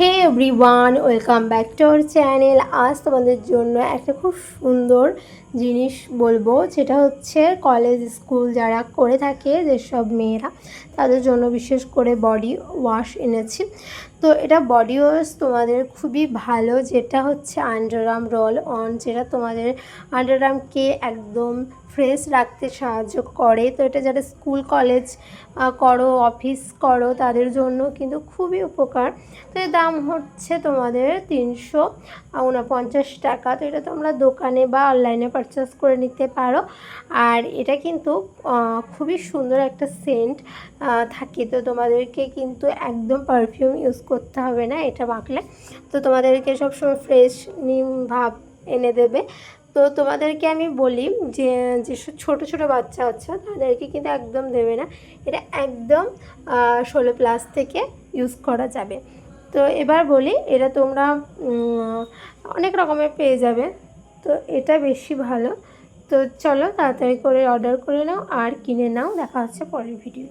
Hey everyone, welcome back to our channel. আজ তোমাদের জন্য একটা খুব সুন্দর জিনিস বলবো, যেটা হচ্ছে কলেজ স্কুল যারা করে থাকে, যেসব মেয়েরা, তাদের জন্য বিশেষ করে বডি ওয়াশ এনেছি। তো এটা বডি ওয়াশ তোমাদের খুবই ভালো, যেটা হচ্ছে আন্ডারআর্ম রোল অন, যেটা তোমাদের আন্ডারআর্মকে একদম ফ্রেশ রাখতে সাহায্য করে। তো এটা যারা স্কুল কলেজ করো, অফিস করো, তাদের জন্য কিন্তু খুবই উপকার। তো এর দাম হচ্ছে তোমাদের 349 টাকা। তো এটা তোমরা দোকানে বা অনলাইনে পারচেস করে নিতে পারো। আর এটা কিন্তু খুবই সুন্দর একটা সেন্ট থাকে। তো তোমাদেরকে কিন্তু একদম পারফিউম ইউজ করতে হবে না এটা মাখলে। তো তোমাদেরকে সবসময় ফ্রেশ নিম ভাব এনে দেবে। তো তোমাদেরকে আমি বলি যে যেসব ছোটো ছোটো বাচ্চা আছে তাদেরকে কিন্তু একদম দেবে না। এটা একদম 16+ থেকে ইউজ করা যাবে। তো এবার বলি, এটা তোমরা অনেক রকমের পেয়ে যাবে। তো এটা বেশি ভালো। তো চলো তাড়াতাড়ি করে অর্ডার করে নাও আর কিনে নাও। দেখা হচ্ছে পরের ভিডিও।